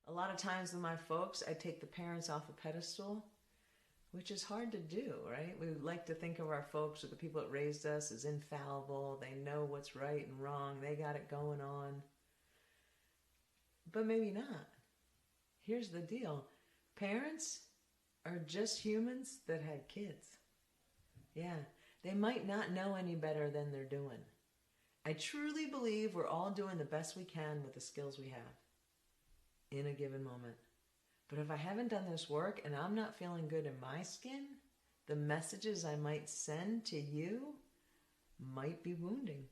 A lot of times with my folks, I take the parents off the pedestal, which is hard to do, right? We like to think of our folks or the people that raised us as infallible. They know what's right and wrong. They got it going on. But maybe not. Here's the deal. Parents are just humans that had kids. Yeah, they might not know any better than they're doing. I truly believe we're all doing the best we can with the skills we have in a given moment. But if I haven't done this work and I'm not feeling good in my skin, the messages I might send to you might be wounding.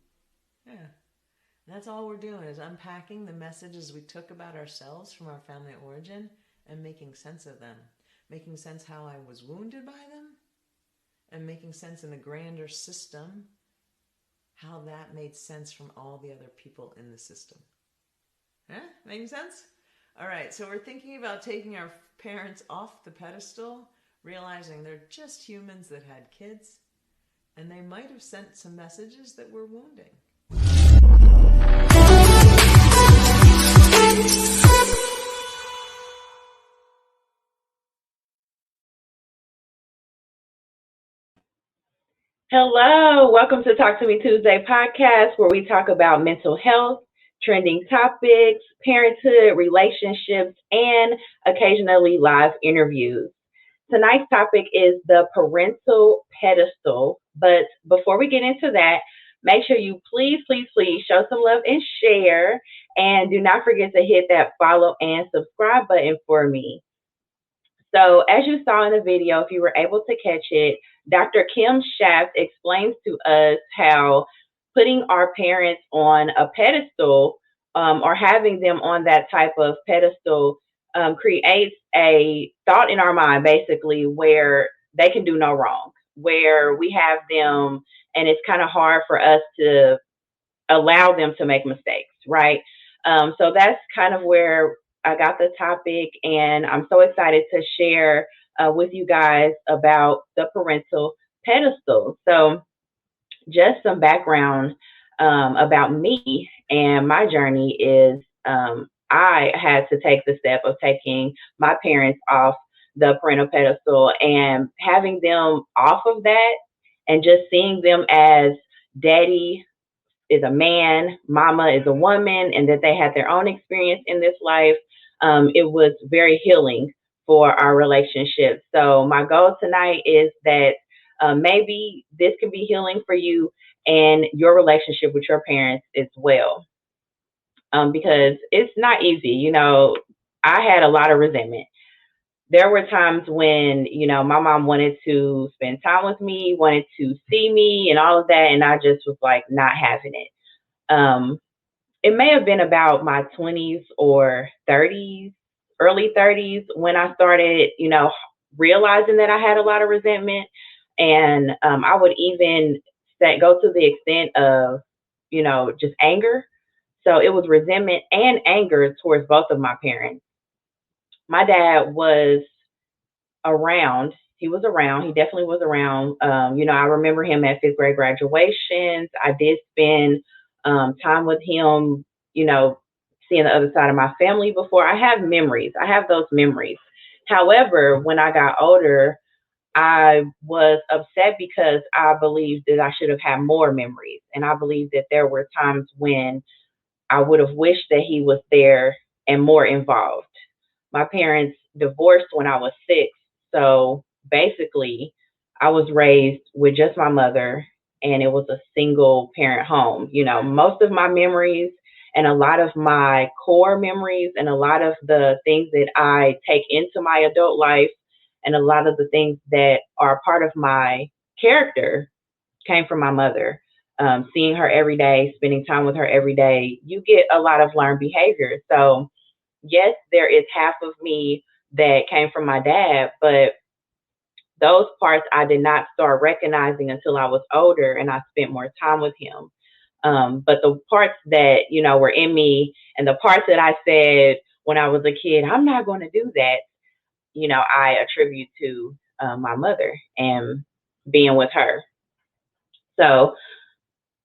Yeah. And that's all we're doing is unpacking the messages we took about ourselves from our family of origin and making sense of them. Making sense how I was wounded by them and making sense in the grander system how that made sense from all the other people in the system. Huh? Making sense? All right, so we're thinking about taking our parents off the pedestal, realizing they're just humans that had kids, and they might have sent some messages that were wounding. Hello, welcome to Talk to Me Tuesday podcast, where we talk about mental health, trending topics, parenthood, relationships, and occasionally live interviews. Tonight's topic is the parental pedestal. But before we get into that, make sure you please show some love and share. And do not forget to hit that follow and subscribe button for me. So, as you saw in the video, if you were able to catch it, Dr. Kim Shaft explains to us how putting our parents on a pedestal or having them on that type of pedestal creates a thought in our mind, basically, where they can do no wrong, where we have them, and it's kind of hard for us to allow them to make mistakes, right? So that's kind of where I got the topic, and I'm so excited to share with you guys about the parental pedestal. So, just some background about me and my journey is I had to take the step of taking my parents off the parental pedestal and having them off of that and just seeing them as daddy is a man, mama is a woman, and that they had their own experience in this life. It was very healing for our relationship. So my goal tonight is that maybe this can be healing for you and your relationship with your parents as well. Because it's not easy. You know, I had a lot of resentment. There were times when, my mom wanted to spend time with me, wanted to see me and all of that. And I just was like not having it. It may have been about my 20s or 30s, early 30s when I started, realizing that I had a lot of resentment. And I would even go to the extent of, just anger. So it was resentment and anger towards both of my parents. My dad was around. He was around. He definitely was around. I remember him at fifth grade graduations. I did spend time with him, seeing the other side of my family before. I have memories. I have those memories. However, when I got older, I was upset because I believed that I should have had more memories. And I believe that there were times when I would have wished that he was there and more involved. My parents divorced when I was 6. So basically, I was raised with just my mother, and it was a single parent home. Most of my memories and a lot of my core memories and a lot of the things that I take into my adult life and a lot of the things that are part of my character came from my mother. Seeing her every day, spending time with her every day, you get a lot of learned behavior. So, yes, there is half of me that came from my dad, but those parts I did not start recognizing until I was older and I spent more time with him. But the parts that, were in me and the parts that I said when I was a kid, I'm not going to do that, I attribute to my mother and being with her. So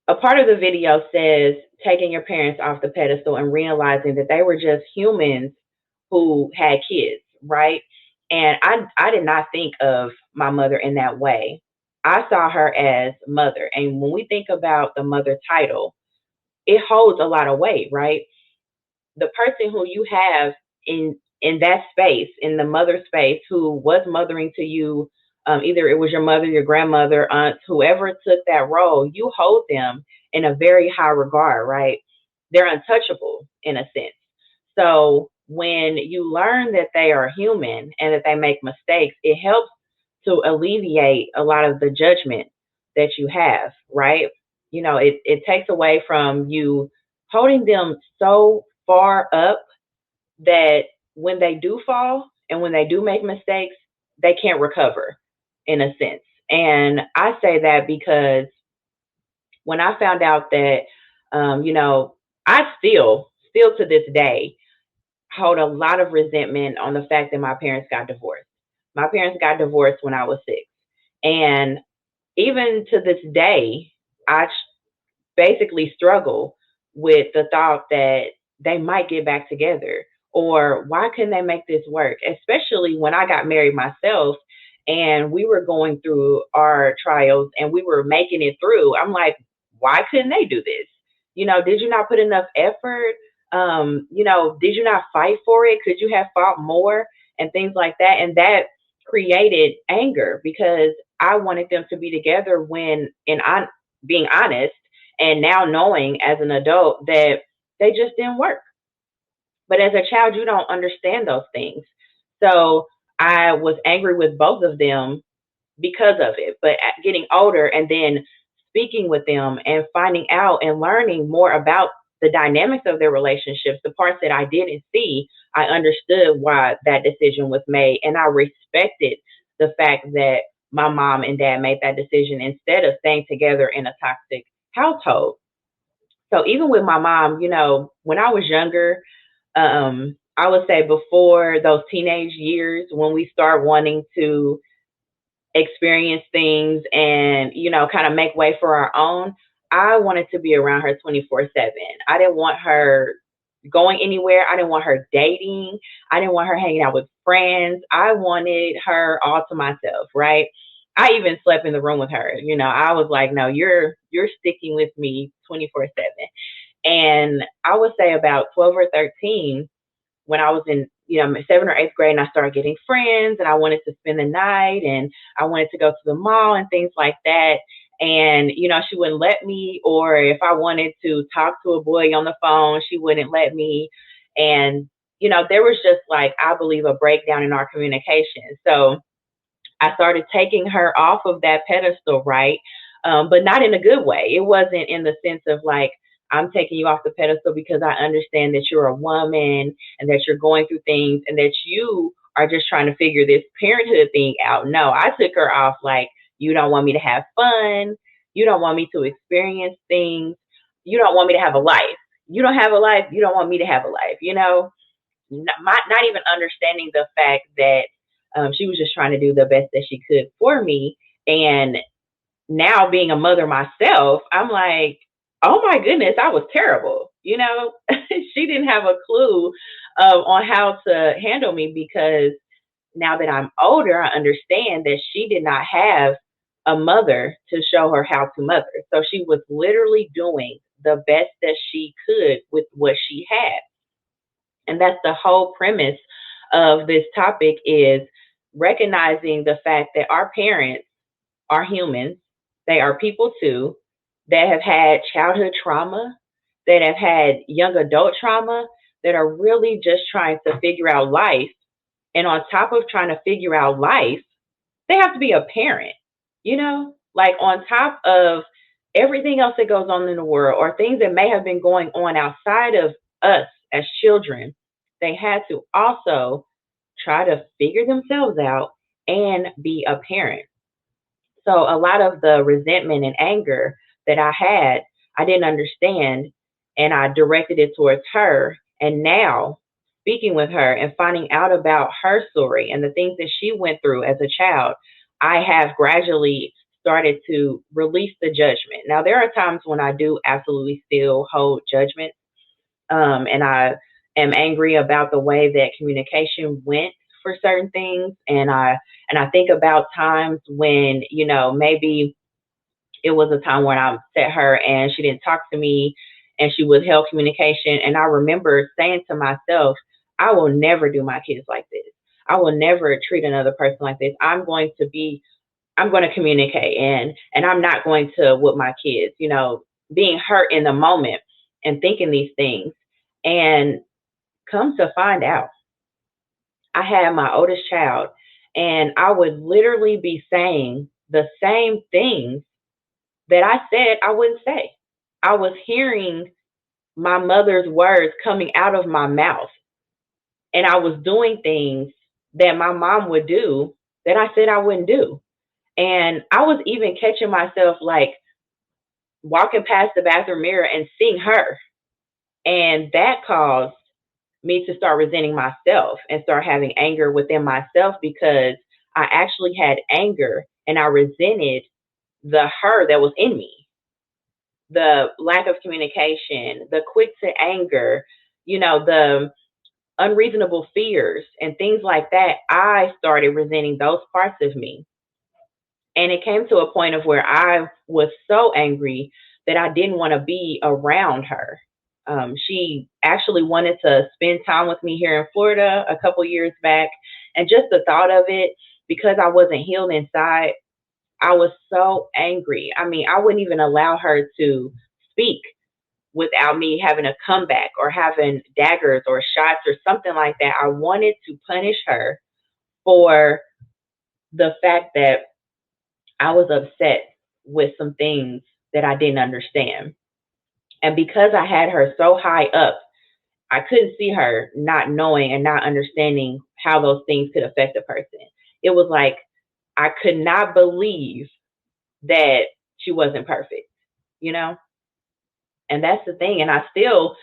a part of the video says taking your parents off the pedestal and realizing that they were just humans who had kids, right? And I did not think of my mother in that way. I saw her as mother. And when we think about the mother title, it holds a lot of weight, right? The person who you have in that space, in the mother space, who was mothering to you, either it was your mother, your grandmother, aunts, whoever took that role, you hold them in a very high regard, right? They're untouchable in a sense. So when you learn that they are human and that they make mistakes, it helps to alleviate a lot of the judgment that you have, right? It takes away from you holding them so far up that when they do fall and when they do make mistakes, they can't recover in a sense. And I say that because when I found out that, I still to this day, hold a lot of resentment on the fact that my parents got divorced. My parents got divorced when I was 6. And even to this day, I basically struggle with the thought that they might get back together, or why couldn't they make this work, especially when I got married myself and we were going through our trials and we were making it through. I'm like, why couldn't they do this? Did you not put enough effort? Did you not fight for it? Could you have fought more and things like that? And that created anger because I wanted them to be together when, and I, being honest, and now knowing as an adult that they just didn't work. But as a child, you don't understand those things. So I was angry with both of them because of it. But getting older and then speaking with them and finding out and learning more about the dynamics of their relationships, the parts that I didn't see, I understood why that decision was made. And I respected the fact that my mom and dad made that decision instead of staying together in a toxic household. So even with my mom, when I was younger, I would say before those teenage years, when we start wanting to experience things and, kind of make way for our own, I wanted to be around her 24/7. I didn't want her going anywhere. I didn't want her dating. I didn't want her hanging out with friends. I wanted her all to myself, right? I even slept in the room with her. I was like, no, you're sticking with me 24/7. And I would say about 12 or 13, when I was in, 7th or 8th grade, and I started getting friends and I wanted to spend the night and I wanted to go to the mall and things like that. And, she wouldn't let me, or if I wanted to talk to a boy on the phone, she wouldn't let me. And, there was just like, I believe, a breakdown in our communication. So I started taking her off of that pedestal, right? But not in a good way. It wasn't in the sense of like, I'm taking you off the pedestal because I understand that you're a woman and that you're going through things and that you are just trying to figure this parenthood thing out. No, I took her off like, you don't want me to have fun. You don't want me to experience things. You don't want me to have a life. You don't have a life. You don't want me to have a life, not even understanding the fact that she was just trying to do the best that she could for me. And now being a mother myself, I'm like, oh my goodness, I was terrible. She didn't have a clue on how to handle me because now that I'm older, I understand that she did not have a mother to show her how to mother. So she was literally doing the best that she could with what she had. And that's the whole premise of this topic, is recognizing the fact that our parents are humans. They are people too, that have had childhood trauma, that have had young adult trauma, that are really just trying to figure out life. And on top of trying to figure out life, they have to be a parent, like on top of everything else that goes on in the world or things that may have been going on outside of us as children. They had to also try to figure themselves out and be a parent. So a lot of the resentment and anger that I had, I didn't understand, and I directed it towards her. And now, speaking with her and finding out about her story and the things that she went through as a child, I have gradually started to release the judgment. Now, there are times when I do absolutely still hold judgment, and I am angry about the way that communication went for certain things. And I think about times when, maybe it was a time when I upset her and she didn't talk to me and she withheld communication. And I remember saying to myself, I will never do my kids like this. I will never treat another person like this. I'm going to communicate, and I'm not going to with my kids, being hurt in the moment and thinking these things. And come to find out, I had my oldest child, and I would literally be saying the same things that I said I wouldn't say. I was hearing my mother's words coming out of my mouth, and I was doing things that my mom would do that I said I wouldn't do. And I was even catching myself like walking past the bathroom mirror and seeing her. And that caused me to start resenting myself and start having anger within myself because I actually had anger and I resented the her that was in me. The lack of communication, the quick to anger, the unreasonable fears and things like that. I started resenting those parts of me. And it came to a point of where I was so angry that I didn't want to be around her. She actually wanted to spend time with me here in Florida a couple years back. And just the thought of it, because I wasn't healed inside, I was so angry. I mean, I wouldn't even allow her to speak without me having a comeback or having daggers or shots or something like that. I wanted to punish her for the fact that I was upset with some things that I didn't understand. And because I had her so high up, I couldn't see her not knowing and not understanding how those things could affect a person. It was like I could not believe that she wasn't perfect, you know? And that's the thing. And I still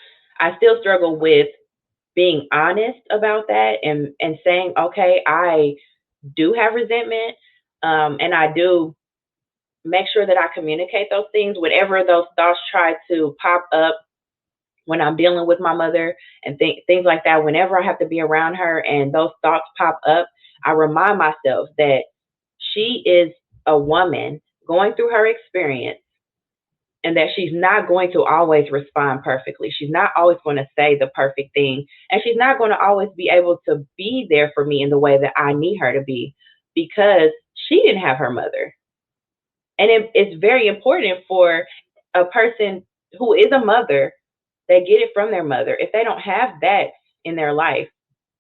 struggle with being honest about that and saying, okay, I do have resentment. And I do make sure that I communicate those things whenever those thoughts try to pop up when I'm dealing with my mother and things like that. Whenever I have to be around her and those thoughts pop up, I remind myself that she is a woman going through her experience and that she's not going to always respond perfectly. She's not always going to say the perfect thing. And she's not going to always be able to be there for me in the way that I need her to be because she didn't have her mother. And it's very important for a person who is a mother, they get it from their mother. If they don't have that in their life,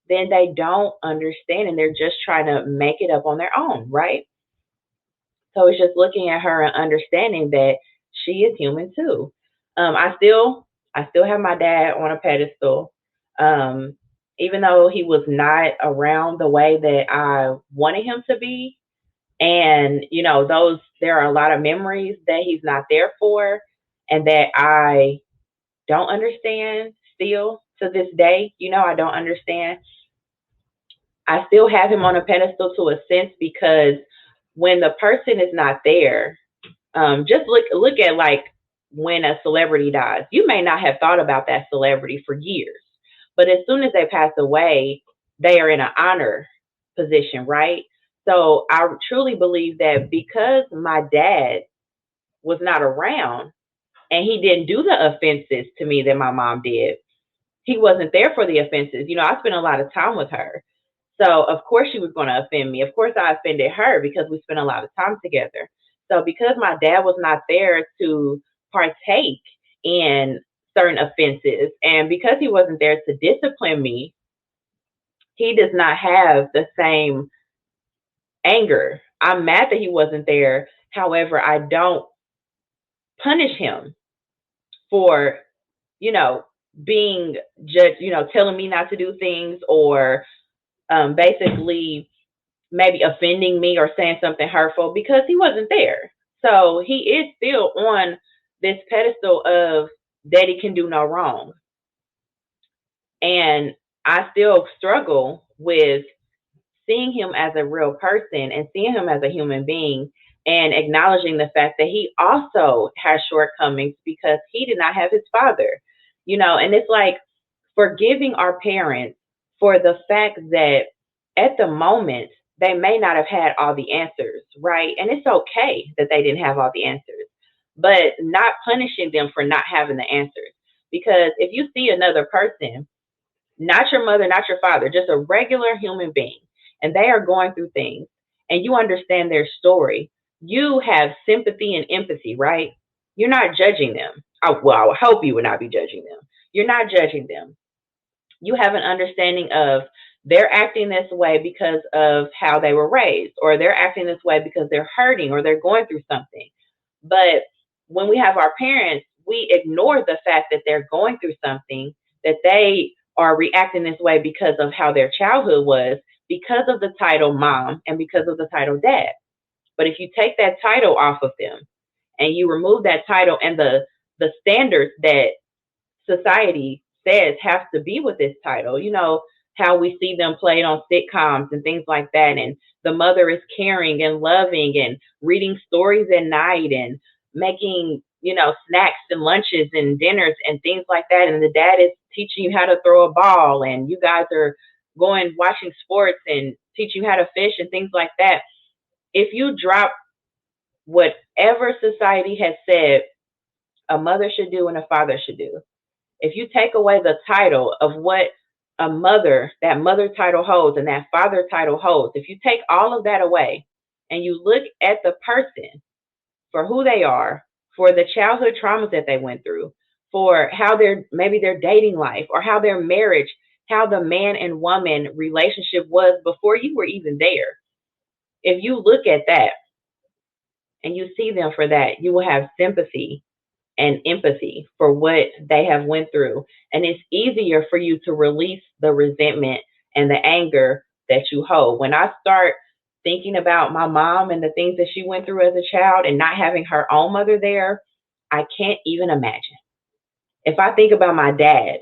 then they don't understand and they're just trying to make it up on their own, right? So it's just looking at her and understanding that she is human too. I still have my dad on a pedestal. Um, Even though he was not around the way that I wanted him to be, and those there are a lot of memories that he's not there for, and that I don't understand still to this day. I don't understand. I still have him on a pedestal to a sense because when the person is not there, just look at like when a celebrity dies. You may not have thought about that celebrity for years, but as soon as they pass away, they are in an honor position, right? So I truly believe that because my dad was not around and he didn't do the offenses to me that my mom did, he wasn't there for the offenses. I spent a lot of time with her. So of course she was going to offend me. Of course I offended her because we spent a lot of time together. So because my dad was not there to partake in certain offenses and because he wasn't there to discipline me, he does not have the same anger. I'm mad that he wasn't there. However, I don't punish him for, you know, being just, telling me not to do things or basically maybe offending me or saying something hurtful because he wasn't there. So he is still on this pedestal of daddy can do no wrong. And I still struggle with seeing him as a real person and seeing him as a human being and acknowledging the fact that he also has shortcomings because he did not have his father. And it's like forgiving our parents for the fact that at the moment they may not have had all the answers, right? And it's okay that they didn't have all the answers, but not punishing them for not having the answers. Because if you see another person, not your mother, not your father, just a regular human being, and they are going through things, and you understand their story, you have sympathy and empathy, right? You're not judging them. Well, I hope you would not be judging them. You're not judging them. You have an understanding of they're acting this way because of how they were raised, or they're acting this way because they're hurting or they're going through something. But when we have our parents, we ignore the fact that they're going through something, that they are reacting this way because of how their childhood was, because of the title mom and because of the title dad. But if you take that title off of them and you remove that title and the standards that society says has to be with this title, how we see them played on sitcoms and things like that, and the mother is caring and loving and reading stories at night and making snacks and lunches and dinners and things like that, and the dad is teaching you how to throw a ball, and you guys are going watching sports and teach you how to fish and things like that. If you drop whatever society has said a mother should do and a father should do, if you take away the title of what that mother title holds and that father title holds, if you take all of that away and you look at the person for who they are, for the childhood traumas that they went through, for how maybe their dating life or how their marriage, how the man and woman relationship was before you were even there. If you look at that and you see them for that, you will have sympathy and empathy for what they have went through. And it's easier for you to release the resentment and the anger that you hold. When I start thinking about my mom and the things that she went through as a child and not having her own mother there, I can't even imagine. If I think about my dad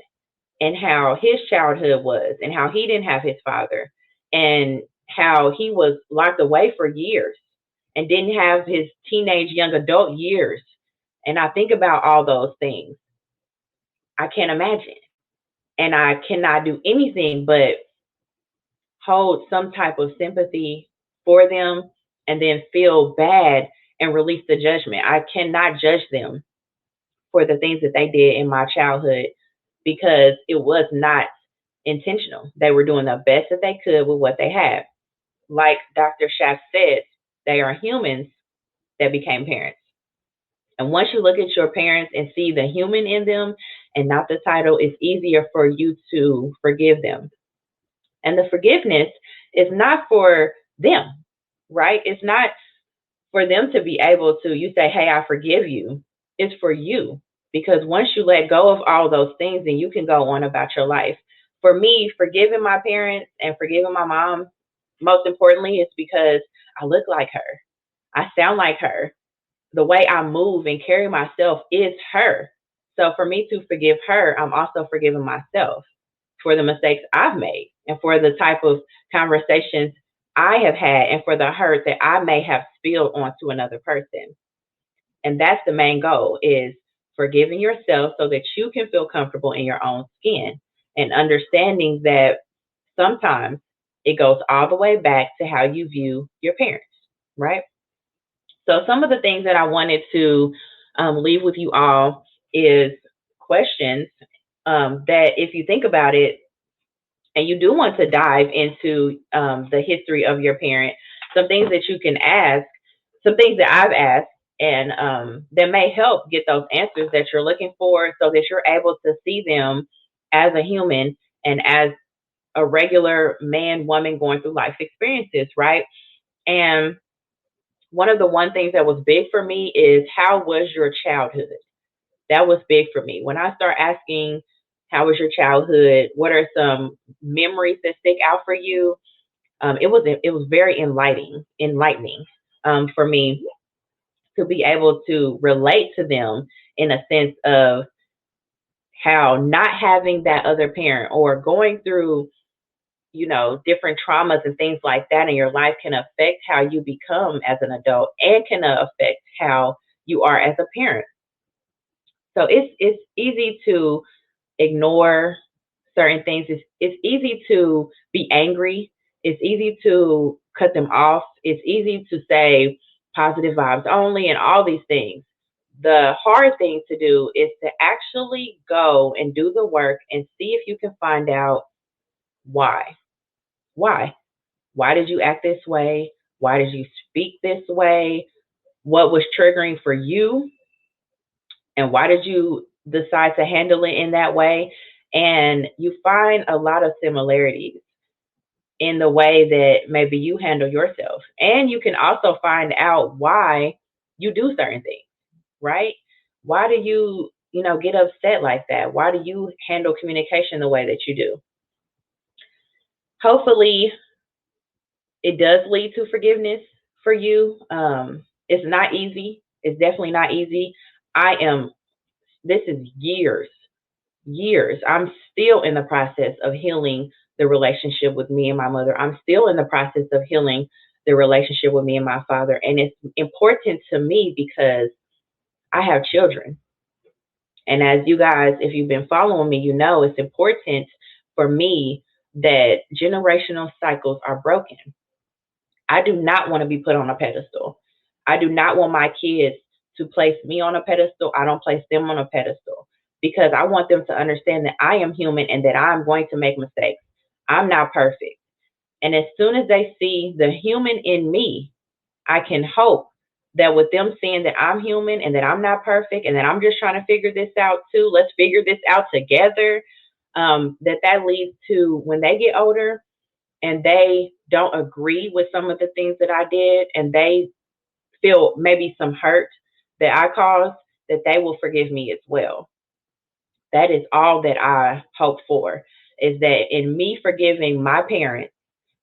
and how his childhood was and how he didn't have his father and how he was locked away for years and didn't have his teenage young adult years, and I think about all those things, I can't imagine. And I cannot do anything but hold some type of sympathy for them and then feel bad and release the judgment. I cannot judge them for the things that they did in my childhood because it was not intentional. They were doing the best that they could with what they had. Like Dr. Schaff said, they are humans that became parents. And once you look at your parents and see the human in them and not the title, it's easier for you to forgive them. And the forgiveness is not for them, right? It's not for them to be able to, you say, hey, I forgive you. It's for you. Because once you let go of all those things, then you can go on about your life. For me, forgiving my parents and forgiving my mom, most importantly, is because I look like her. I sound like her. The way I move and carry myself is her. So for me to forgive her, I'm also forgiving myself for the mistakes I've made and for the type of conversations I have had and for the hurt that I may have spilled onto another person. And that's the main goal, is forgiving yourself so that you can feel comfortable in your own skin and understanding that sometimes it goes all the way back to how you view your parents, right? So some of the things that I wanted to leave with you all is questions that if you think about it and you do want to dive into the history of your parent, some things that you can ask, some things that I've asked, and that may help get those answers that you're looking for so that you're able to see them as a human and as a regular man, woman going through life experiences, right? And one of the one things that was big for me is, how was your childhood? That was big for me. When I start asking, how was your childhood? What are some memories that stick out for you? It was very enlightening for me to be able to relate to them in a sense of how not having that other parent or going through different traumas and things like that in your life can affect how you become as an adult and can affect how you are as a parent. So it's easy to ignore certain things. It's easy to be angry. It's easy to cut them off. It's easy to say positive vibes only and all these things. The hard thing to do is to actually go and do the work and see if you can find out why. Why? Why did you act this way? Why did you speak this way? What was triggering for you? And why did you decide to handle it in that way? And you find a lot of similarities in the way that maybe you handle yourself. And you can also find out why you do certain things, right? Why do you, get upset like that? Why do you handle communication the way that you do? Hopefully, it does lead to forgiveness for you. It's not easy. It's definitely not easy. This is years. I'm still in the process of healing the relationship with me and my mother. I'm still in the process of healing the relationship with me and my father. And it's important to me because I have children. And as you guys, if you've been following me, it's important for me that generational cycles are broken. I do not want to be put on a pedestal. I do not want my kids to place me on a pedestal. I don't place them on a pedestal because I want them to understand that I am human and that I'm going to make mistakes. I'm not perfect. And as soon as they see the human in me, I can hope that with them seeing that I'm human and that I'm not perfect and that I'm just trying to figure this out too, let's figure this out together, that leads to when they get older and they don't agree with some of the things that I did and they feel maybe some hurt that I caused, that they will forgive me as well. That is all that I hope for, is that in me forgiving my parents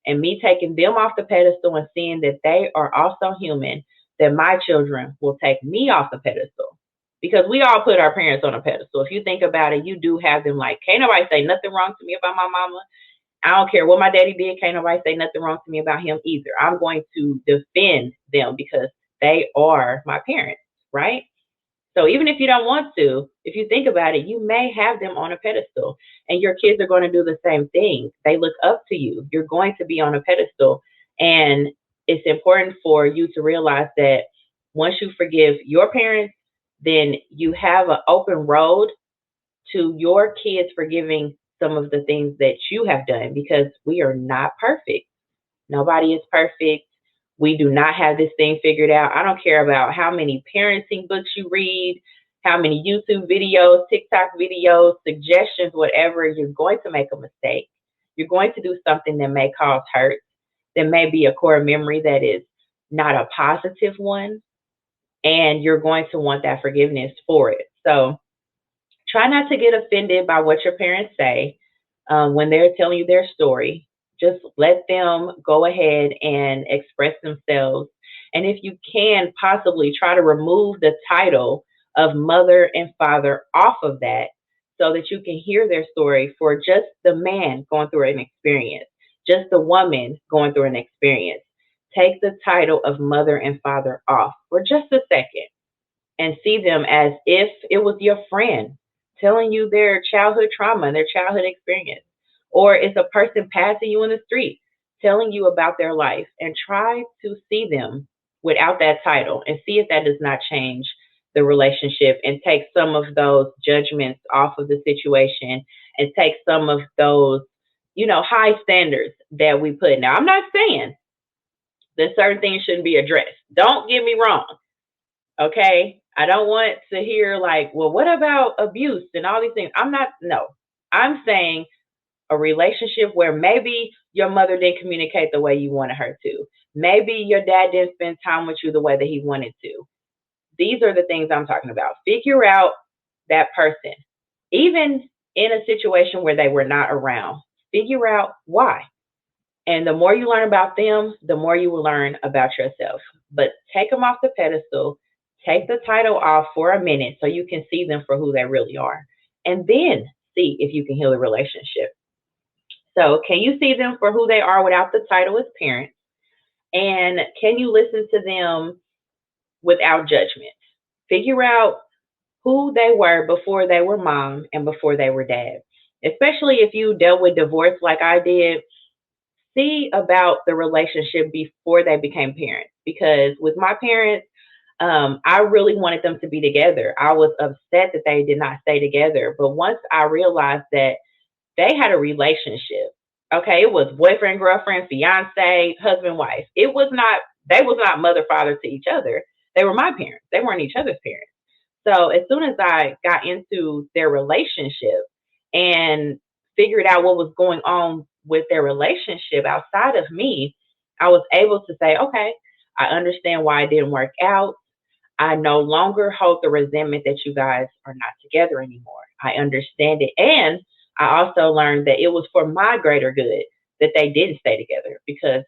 and me taking them off the pedestal and seeing that they are also human, that my children will take me off the pedestal. Because we all put our parents on a pedestal. If you think about it, you do have them like, can't nobody say nothing wrong to me about my mama. I don't care what my daddy did. Can't nobody say nothing wrong to me about him either. I'm going to defend them because they are my parents, right? So even if you don't want to, if you think about it, you may have them on a pedestal and your kids are going to do the same thing. They look up to you. You're going to be on a pedestal. And it's important for you to realize that once you forgive your parents, then you have an open road to your kids forgiving some of the things that you have done because we are not perfect. Nobody is perfect. We do not have this thing figured out. I don't care about how many parenting books you read, how many YouTube videos, TikTok videos, suggestions, whatever. You're going to make a mistake. You're going to do something that may cause hurt. There may be a core memory that is not a positive one. And you're going to want that forgiveness for it. So try not to get offended by what your parents say when they're telling you their story. Just let them go ahead and express themselves. And if you can, possibly try to remove the title of mother and father off of that so that you can hear their story for just the man going through an experience, just the woman going through an experience. Take the title of mother and father off for just a second and see them as if it was your friend telling you their childhood trauma and their childhood experience. Or it's a person passing you in the street telling you about their life, and try to see them without that title and see if that does not change the relationship and take some of those judgments off of the situation and take some of those, high standards that we put. Now, I'm not saying that certain things shouldn't be addressed. Don't get me wrong. Okay. I don't want to hear like, well, what about abuse and all these things? I'm saying a relationship where maybe your mother didn't communicate the way you wanted her to. Maybe your dad didn't spend time with you the way that he wanted to. These are the things I'm talking about. Figure out that person, even in a situation where they were not around. Figure out why. And the more you learn about them, the more you will learn about yourself. But take them off the pedestal. Take the title off for a minute so you can see them for who they really are. And then see if you can heal the relationship. So can you see them for who they are without the title as parents? And can you listen to them without judgment? Figure out who they were before they were mom and before they were dad. especially if you dealt with divorce like I did, see about the relationship before they became parents. Because with my parents, I really wanted them to be together. I was upset that they did not stay together. But once I realized that they had a relationship, okay, it was boyfriend, girlfriend, fiance, husband, wife. It was not, they was not mother, father to each other. They were my parents. They weren't each other's parents. So as soon as I got into their relationship and figured out what was going on with their relationship outside of me, I was able to say, okay, I understand why it didn't work out. I no longer hold the resentment that you guys are not together anymore. I understand it. And I also learned that it was for my greater good that they didn't stay together, because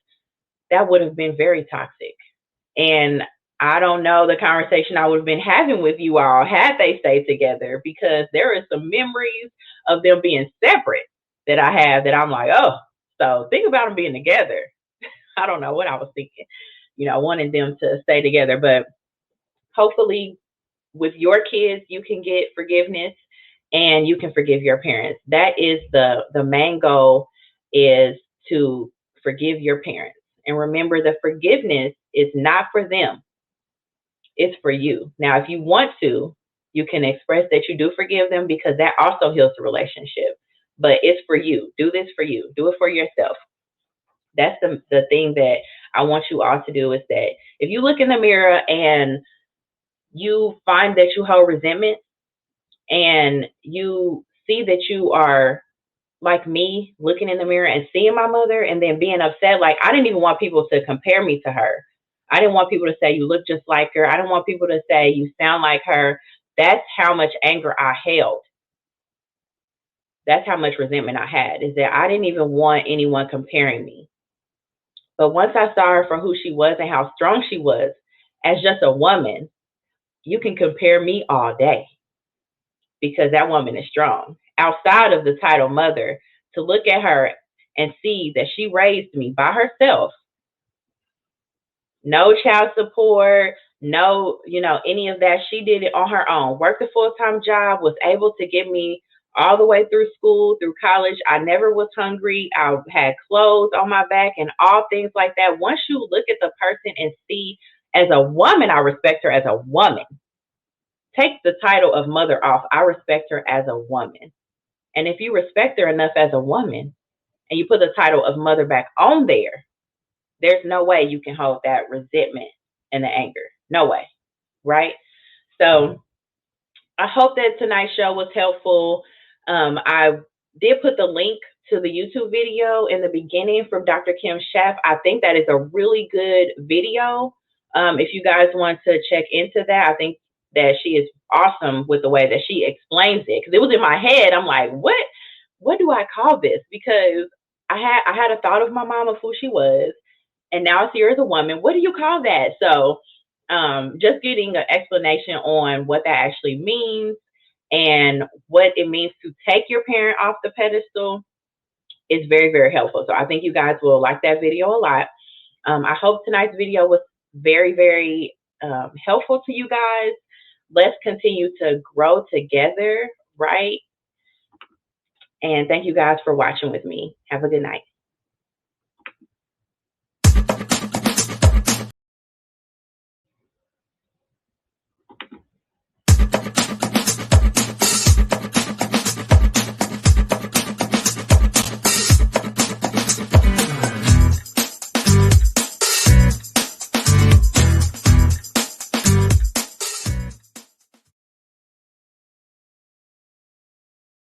that would have been very toxic. And I don't know the conversation I would have been having with you all had they stayed together, because there are some memories of them being separate that I have that I'm like, oh, so think about them being together. I don't know what I was thinking, wanting them to stay together. But hopefully with your kids, you can get forgiveness and you can forgive your parents. That is the main goal, is to forgive your parents. And remember, the forgiveness is not for them. It's for you. Now, if you want to, you can express that you do forgive them, because that also heals the relationship. But it's for you. Do this for you. Do it for yourself. That's the thing that I want you all to do, is that if you look in the mirror and you find that you hold resentment, and you see that you are like me, looking in the mirror and seeing my mother and then being upset. Like, I didn't even want people to compare me to her. I didn't want people to say you look just like her. I didn't want people to say you sound like her. That's how much anger I held. That's how much resentment I had, is that I didn't even want anyone comparing me. But once I saw her for who she was and how strong she was as just a woman, you can compare me all day, because that woman is strong. Outside of the title mother, to look at her and see that she raised me by herself, no child support, no, any of that. She did it on her own, worked a full-time job, was able to get me all the way through school, through college. I never was hungry. I had clothes on my back and all things like that. Once you look at the person and see, as a woman, I respect her as a woman. Take the title of mother off. I respect her as a woman. And if you respect her enough as a woman and you put the title of mother back on there, there's no way you can hold that resentment and the anger. No way. Right? So I hope that tonight's show was helpful. I did put the link to the YouTube video in the beginning from Dr. Kim Schaff. I think that is a really good video. If you guys want to check into that, I think that she is awesome with the way that she explains it. Because it was in my head. I'm like, what do I call this? Because I had a thought of my mom, of who she was, and now I see her as a woman. What do you call that? So just getting an explanation on what that actually means and what it means to take your parent off the pedestal is very, very helpful. So I think you guys will like that video a lot. I hope tonight's video was very, very helpful to you guys. Let's continue to grow together, right? And thank you guys for watching with me. Have a good night.